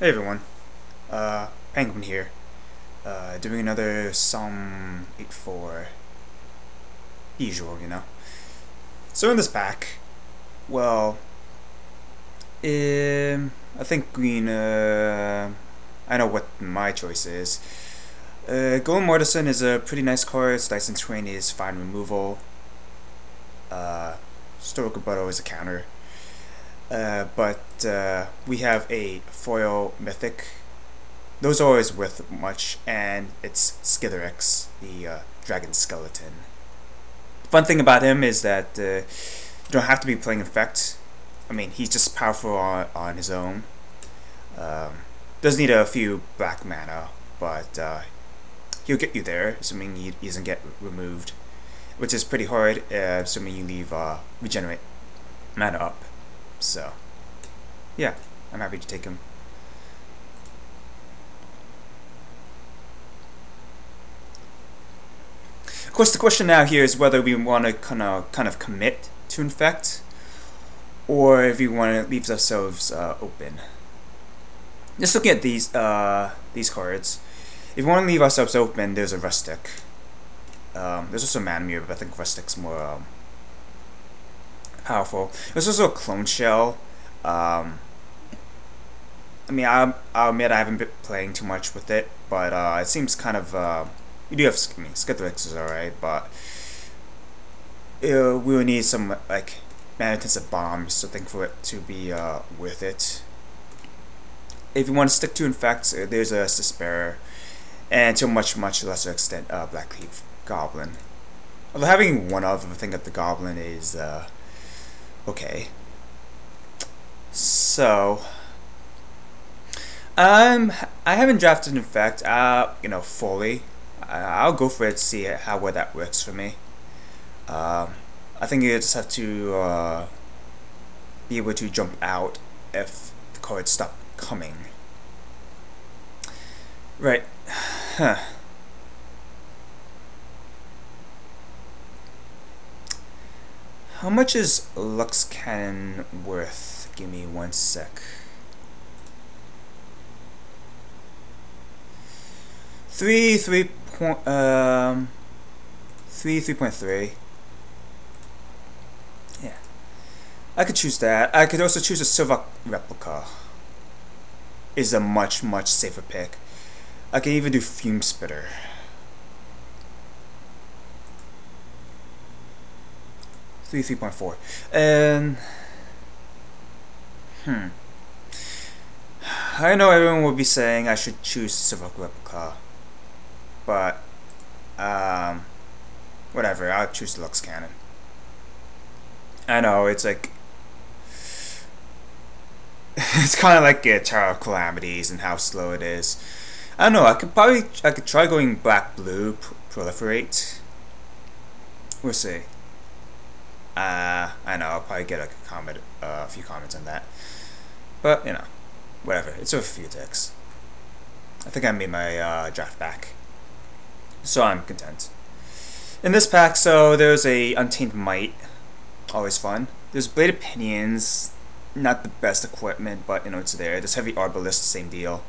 Hey everyone, Painguin here, doing another SOM 8-4, usual, you know. So in this pack, well, I think green, I know what my choice is. Golden Mortison is a pretty nice card, Slice and Train is fine removal, Stoic Rebuttal is a counter. But we have a foil mythic. Those are always worth much, and it's Skitherix, the dragon skeleton. The fun thing about him is that you don't have to be playing Infect. I mean, he's just powerful on his own. Does need a few black mana, but he'll get you there, assuming he doesn't get removed, which is pretty hard, assuming you leave regenerate mana up. So, yeah, I'm happy to take him. Of course, the question now here is whether we want to kind of commit to Infect, or if we want to leave ourselves open. Just looking at these cards, if we want to leave ourselves open, there's a Rustic. There's also Manamir, but I think Rustic's more powerful. There's also a Clone Shell. I mean, I'll admit I haven't been playing too much with it, but it seems kind of. You do have, I mean, Skitherix is alright, but we will need some like mana-intensive bombs, so I think for it to be worth it. If you want to stick to Infect, there's a Despair, and to a much lesser extent, Blackleaf Goblin. Although having one of, I think that the Goblin is okay. So, I haven't drafted Infect, fully. I'll go for it to see how well that works for me. I think you just have to be able to jump out if the cards stop coming. Right. Huh. How much is Lux Cannon worth? Give me 1 sec. 3.3. Yeah. I could choose that. I could also choose a Silver Replica. Is a much safer pick. I can even do Fume Spitter. 3.4. And I know everyone will be saying I should choose Silver Replica, but whatever. I'll choose the Lux Cannon. I know it's like it's kind of like Tower of Calamities and how slow it is. I don't know. I could try going black-blue proliferate. We'll see. I know I'll probably get a few comments on that, but you know, whatever. It's worth a few ticks. I think I made my draft back, so I'm content. In this pack, so there's a Untamed Might, always fun. There's Bladed Pinions, not the best equipment, but you know it's there. There's Heavy Arbalist, same deal.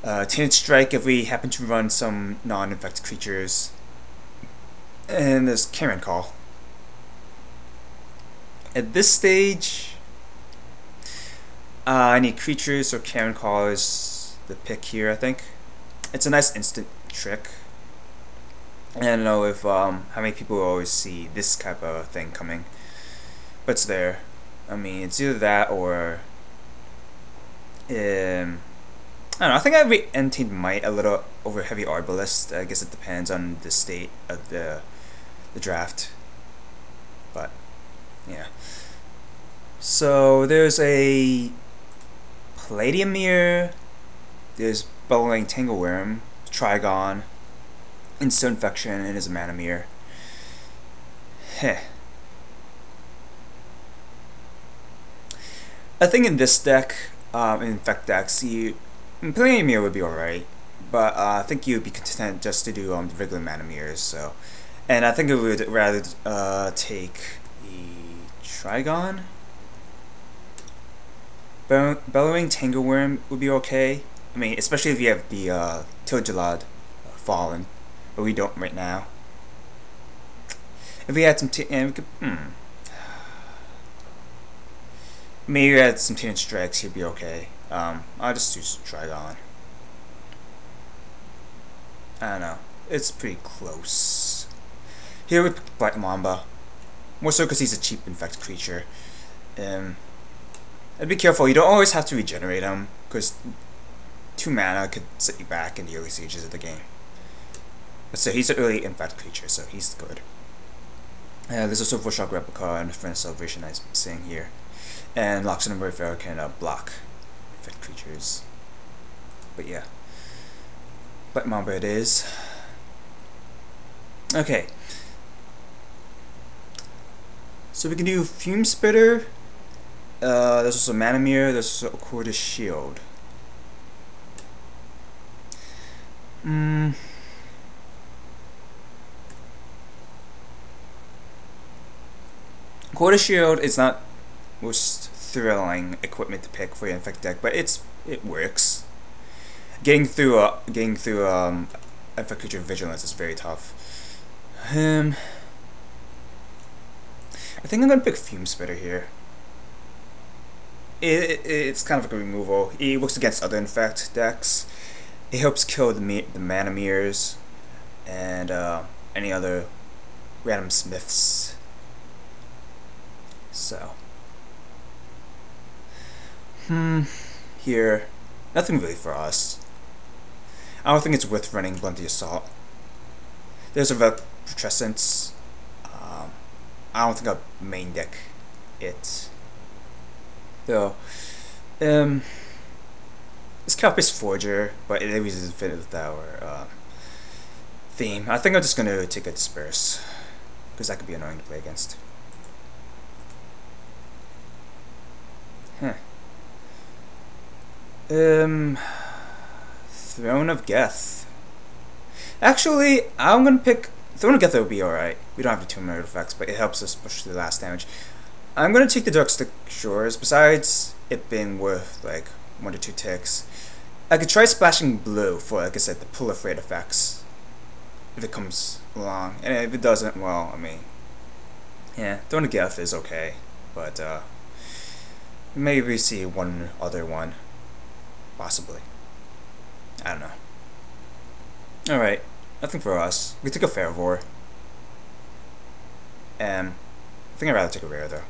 Tainted Strike if we happen to run some non-infected creatures, and there's Karen Call. At this stage, I need creatures, so Karen Call is the pick here, I think. It's a nice instant trick. I don't know if how many people will always see this type of thing coming, but it's there. I mean, it's either that or I don't know. I think I rate Untamed Might a little over Heavy Arbalist. I guess it depends on the state of the draft, but yeah. So there's a Palladium Mirror. There's Bellowing Tangleworm, Trigon, Instant Infection, and is a Mana Mirror. Heh. I think in this deck, in Infect decks, Palladium Mirror would be alright, but I think you'd be content just to do the regular Mana Mirrors. So, and I think I would rather take the Trigon. Bellowing Tangleworm would be okay. I mean, especially if you have the Tilgelad Fallen, but we don't right now. If we had some, maybe we had some Teenage Strikes, he'd be okay. I'll just use Trigon. I don't know. It's pretty close. Here we pick Black Mamba. More so because he's a cheap infect creature. And be careful, you don't always have to regenerate him, because 2 mana could set you back in the early stages of the game. So he's an early infect creature, so he's good. There's also a Shock Replica and Friend Celebration I'm seeing here. And Loxodon and Wayfarer can block infect creatures. But yeah. Black Mamba it is. Okay. So we can do Fume Spitter. There's also Manamir, there's also Quarter Shield. Quarter Shield is not most thrilling equipment to pick for your infect deck, but it works. Getting through infect creature vigilance is very tough. I think I'm gonna pick Fume Spitter here. It's kind of like a removal. It works against other infect decks. It helps kill the Manamirs and any other random Smiths. So here, nothing really for us. I don't think it's worth running Blunty Assault. There's a Putrescence. I don't think I'll main deck it. Though, it's Calpis Forger, but it doesn't fit with our theme. I think I'm just gonna take a Disperse, because that could be annoying to play against. Throne of Geth. Actually, I'm gonna pick Throne of Geth. Will be alright. We don't have the 2 minute effects, but it helps us push through the last damage. I'm gonna take the Darkstick Shores. Besides it being worth like 1 to 2 ticks, I could try splashing blue for, like I said, the proliferate effects if it comes along. And if it doesn't, well, I mean, yeah, Throne of Geth is okay, but maybe we see one other one, possibly. I don't know. All right, nothing for us. We took a Fervor, and I think I'd rather take a rare though.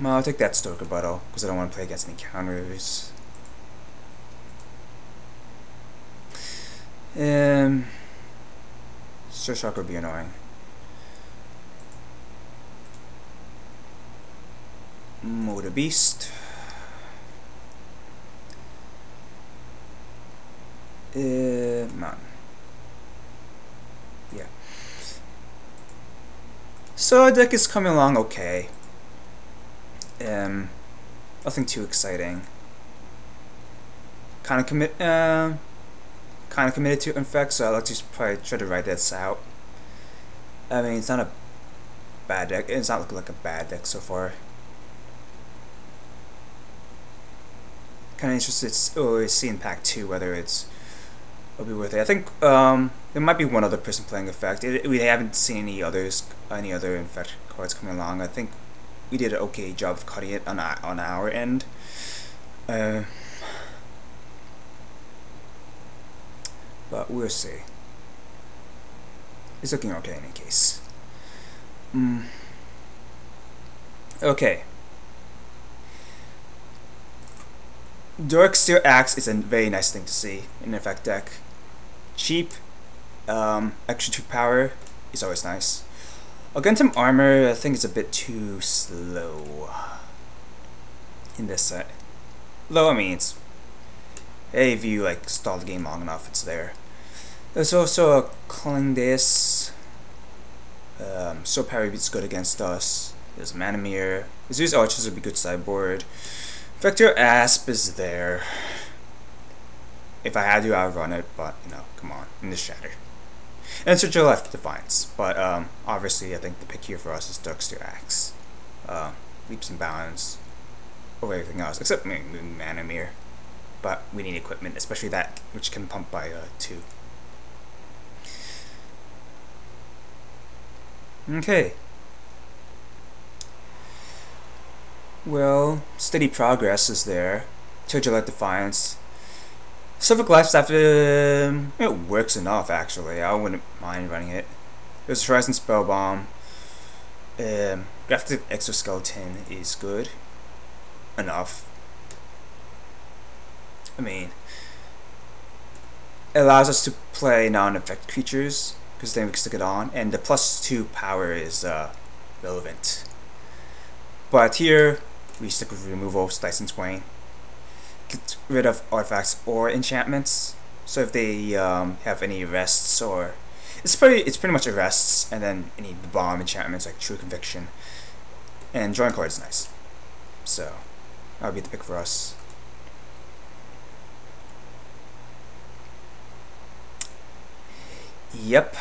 Well, I'll take that Stoker Buttle, because I don't want to play against any counters. Sir Shock would be annoying. Motor Beast. Mountain. Yeah. So our deck is coming along okay. Nothing too exciting. Kind of committed to infect, so I'll let you probably try to write this out. I mean, it's not a bad deck. It's not looking like a bad deck so far. Kind of interested to see in Pack 2 whether it'll be worth it. I think there might be one other person playing effect. We haven't seen any other infect cards coming along. I think we did an okay job of cutting it on our end. But we'll see. It's looking okay in any case. Okay. Darksteel Axe is a very nice thing to see in an effect deck. Cheap, extra 2 power is always nice. Augmentum Armor, I think it's a bit too slow in this set. Though, I mean, hey, if you like stall the game long enough, it's there. There's also a Culling This. So Parry is good against us. There's Manamir. These Archers would be good sideboard. Vector Asp is there. If I had to, I would run it, but you know, come on, in the Shatter. And Sir Joe left Defiance, but obviously I think the pick here for us is Darksteel Axe. leaps and bounds over everything else, except Mana Mirror. But we need equipment, especially that which can pump by 2. Okay. Well, steady progress is there. Turgid Defiance. Silver Lifestaff, it works enough actually. I wouldn't mind running it. There's Horizon Spellbomb. Grafted Exoskeleton is good enough. I mean, it allows us to play non-effect creatures because then we can stick it on, and the +2 power is relevant. But here we stick with removal, slice and swain. Get rid of artifacts or enchantments. So if they have any arrests, or it's pretty much arrests, and then any bomb enchantments like True Conviction. And drawing card is nice. So that would be the pick for us. Yep,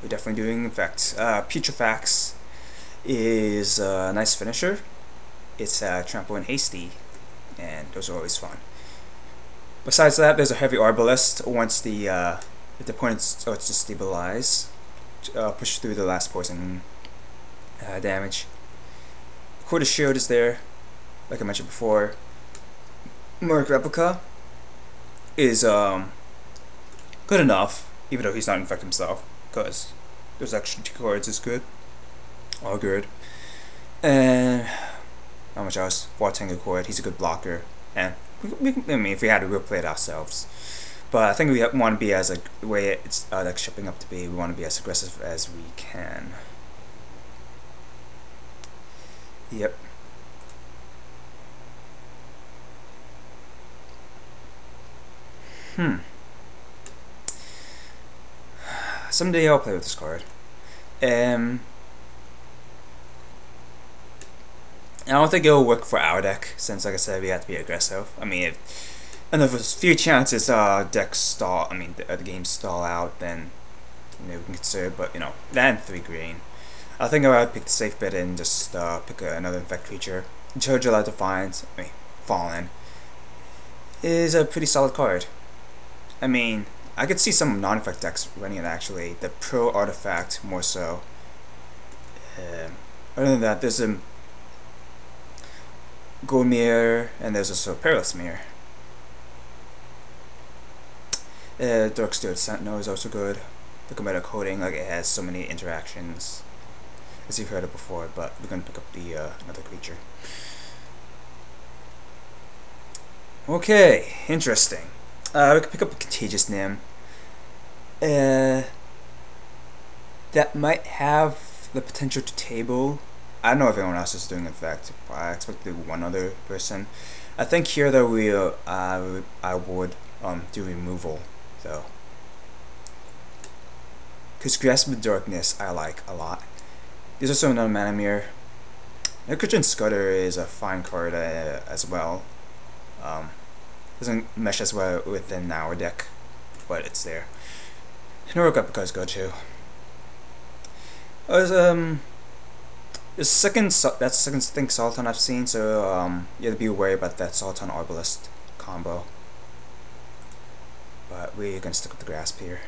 we're definitely doing effects. Putrefax is a nice finisher. It's Trample and Hasty, and those are always fun. Besides that, there's a Heavy Arbalest. Once the if the opponent starts to stabilize, push through the last poison damage. Quarter Shield is there, like I mentioned before. Merc Replica is good enough, even though he's not infect himself, because those extra 2 cards is good. All good. And not much else. Tango Cord, he's a good blocker, and I mean, if we had to, we'll play it ourselves. But I think we want to be as the way it's like shipping up to be. We want to be as aggressive as we can. Yep. Someday I'll play with this card. I don't think it'll work for our deck, since, like I said, we have to be aggressive. I mean, and if there's a few chances decks stall, I mean, the games stall out, then we can consider. But that and 3 green. I think I would pick the safe bet and just pick another infect creature. Turgid Defiance, Fallen, is a pretty solid card. I mean, I could see some non-effect decks running it actually. The Pro Artifact more so. Other than that, there's a Gold Mirror, and there's also Perilous Mirror. Darksteel Sentinel is also good. The Cometa Coding, like, it has so many interactions, as you've heard it before, but we're going to pick up the another creature. Okay, interesting. We can pick up a Contagious Nim. That might have the potential to table. I don't know if anyone else is doing effect. I expect to do one other person. I think here though I would do removal though, because Grasp of Darkness I like a lot. There's also another Mana Mirror. Nitrogen Scudder is a fine card as well. Doesn't mesh as well within our deck, but it's there. Heroic Replica is good too. That's the second thing Soliton I've seen, so you have to be aware about that Soliton Arbalest combo. But we're gonna stick with the Grasp here.